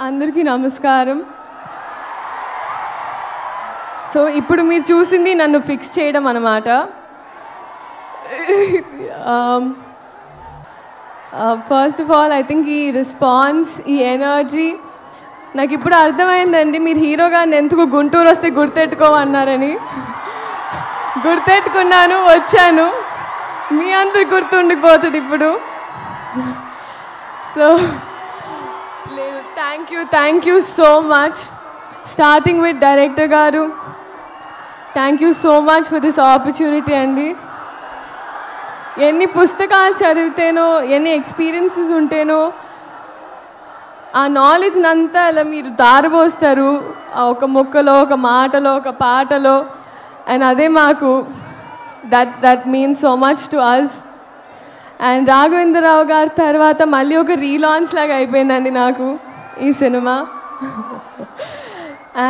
అందరికీ నమస్కారం. సో ఇప్పుడు మీరు చూసింది నన్ను ఫిక్స్ చేయడం అన్నమాట. First of all I think ఈ రెస్పాన్స్, ఈ ఎనర్జీ నాకు ఇప్పుడు అర్థమైందండి. మీరు హీరో గారిని ఎందుకు గుంటూరు వస్తే గుర్తెట్టుకోమన్నారని. గుర్తెట్టుకున్నాను, వచ్చాను. మీ అందరు గుర్తుండిపోతుంది ఇప్పుడు. సో లేదు, thank you so much. Starting with director గారు, thank you so much for this opportunity అండి. ఎన్ని పుస్తకాలు చదివితేనో, ఎన్ని ఎక్స్పీరియన్సెస్ ఉంటేనో ఆ నాలెడ్జ్ని అంతా అలా మీరు దారబోస్తారు ఒక ముక్కలో, ఒక మాటలో, ఒక పాటలో. అండ్ అదే మాకు that means so much to us. And Raghavendra Rao గారి తర్వాత మళ్ళీ ఒక రీలాంచ్ లాగా అయిపోయిందండి నాకు ఈ సినిమా.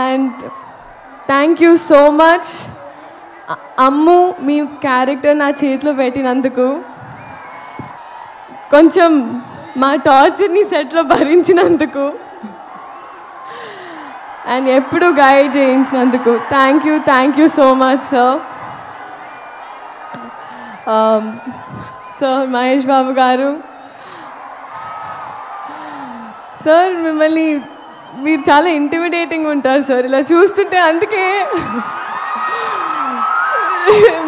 And thank you so much Ammu, మీ క్యారెక్టర్ నా చేతిలో పెట్టినందుకు, కొంచెం మా టార్చర్ని సెట్లో భరించినందుకు, అండ్ ఎప్పుడు గైడ్ చేయించినందుకు thank you so much sir. Sir Mahesh Babu గారు, సార్ మిమ్మల్ని మీరు చాలా ఇంటిమిడేటింగ్ ఉంటారు సార్. ఇలా చూస్తుంటే అందుకే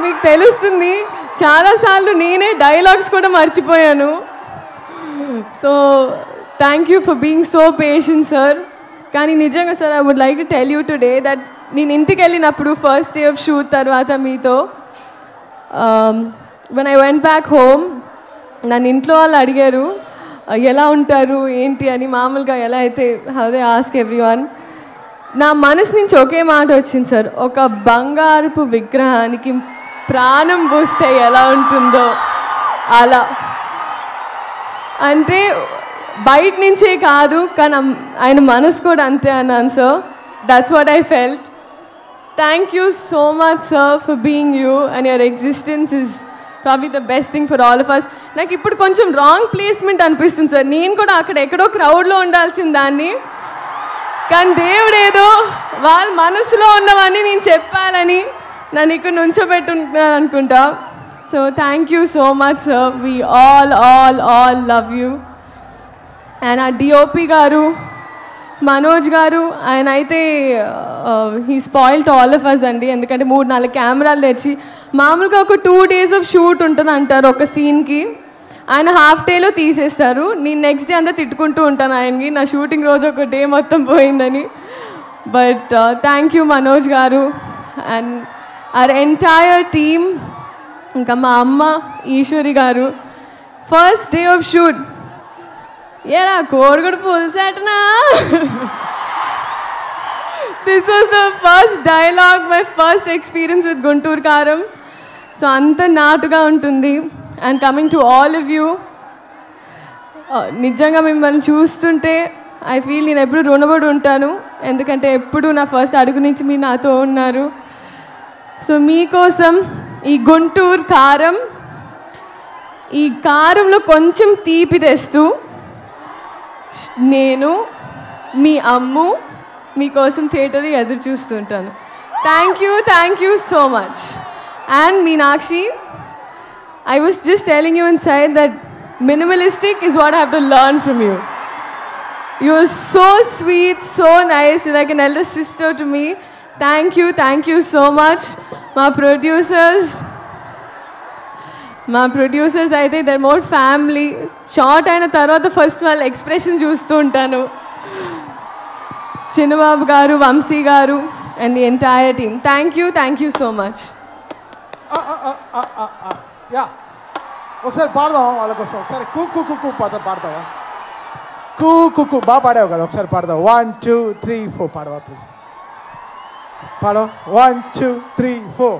మీకు తెలుస్తుంది. చాలాసార్లు నేనే డైలాగ్స్ కూడా మర్చిపోయాను. So thank you for being so patient sir. కానీ నిజంగా sir, I would like to tell you today that నేను ఇంటికి వెళ్ళినప్పుడు ఫస్ట్ డే ఆఫ్ షూట్ తర్వాత మీతో when I went back home, నన్ను ఇంట్లో వాళ్ళు అడిగారు ఎలా ఉంటారు ఏంటి అని. మామూలుగా ఎలా అయితే హౌ దే ఆస్క్ ఎవ్రీవన్, నా మనసు నుంచి ఒకే మాట వచ్చింది సార్, ఒక బంగారపు విగ్రహానికి ప్రాణం పోస్తే ఎలా ఉంటుందో అలా. అంటే బయట నుంచే కాదు, కానీ ఆయన మనసు కూడా అంతే అన్నాను sir. That's what I felt. Thank you so much sir for being you, and your existence is probably the best thing for all of us. నాకు ఇప్పుడు కొంచెం రాంగ్ ప్లేస్మెంట్ అనిపిస్తుంది సార్. నేను కూడా అక్కడ ఎక్కడో క్రౌడ్లో ఉండాల్సిన దాన్ని, కానీ దేవుడు ఏదో వాళ్ళ మనసులో ఉన్నవన్నీ నేను చెప్పాలని నన్ను ఇక్కడ నుంచోబెట్టుకుంటున్నాను అనుకుంటా. So thank you so much sir. We all love you. And uh DOP garu Manoj garu, ఆయన అయితే he spoiled all of us అండి. ఎందుకంటే 3-4 కెమెరాలు తెచ్చి, మామూలుగా ఒక 2 days ఆఫ్ షూట్ ఉంటుంది అంటారు ఒక సీన్కి, ఆయన హాఫ్ డేలో తీసేస్తారు. నేను నెక్స్ట్ డే అంతా తిట్టుకుంటూ ఉంటాను ఆయనకి, నా షూటింగ్ రోజు ఒక డే మొత్తం పోయిందని. బట్ థ్యాంక్ యూ మనోజ్ గారు అండ్ అవర్ ఎంటైర్ టీమ్. ఇంకా మా అమ్మ ఈశ్వరి గారు, ఫస్ట్ డే ఆఫ్ షూట్ ఏరా కోడిగుడు పులిసేటనా, this was the first dialogue, my first experience with Guntur Kaaram. So అంత నాటుగా ఉంటుంది. And coming to all of you, నిజంగా మిమ్మల్ని చూస్తుంటే ఐ ఫీల్ నేను ఎప్పుడు రుణపడి ఉంటాను. ఎందుకంటే ఎప్పుడు నా ఫస్ట్ అడుగు నుంచి మీరు నాతో ఉన్నారు. సో మీకోసం ఈ గుంటూరు కారం, ఈ కారంలో కొంచెం తీపి తెస్తూ నేను మీ అమ్ము మీకోసం థియేటర్లో ఎదురు చూస్తుంటాను. Thank you so much. And Meenakshi, I was just telling you inside that minimalistic is what I have to learn from you. You are so sweet, so nice. You're like an elder sister to me. Thank you so much. My producers అయితే they're more family. Short అయిన తర్వాత first వాళ్ళ expression చూస్తూ ఉంటాను. చిన్నబాబు గారు, వంశీ గారు and the entire team, thank you so much. Yeah, ఒకసారి పాడదాం వాళ్ళ కోసం. ఒకసారి కూ కూ కూ కూ పాడతావా? కూ కూ కూ బాగా పాడావు కదా, ఒకసారి పాడదాం. 1 2 3 4 పాడవా ప్లీజ్? పాడవ. 1 2 3 4.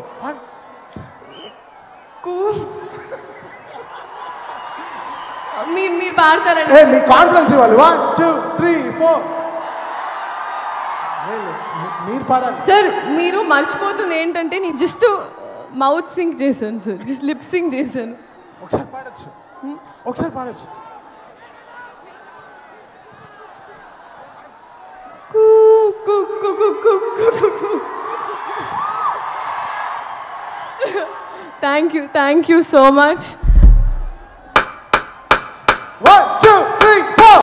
మీరు పాడతారండి, మీ కాన్ఫిడెన్స్ ఇవ్వాలి. 1 2 3 4 మీరు పాడాలి సార్. మీరు మర్చిపోతుంది ఏంటంటే నేను జస్ట్ మౌత్ సింక్ చేశాను సార్, జస్ట్ లిప్ సింక్ చేశాను. ఒకసారి పాడచ్చు. Thank you so much.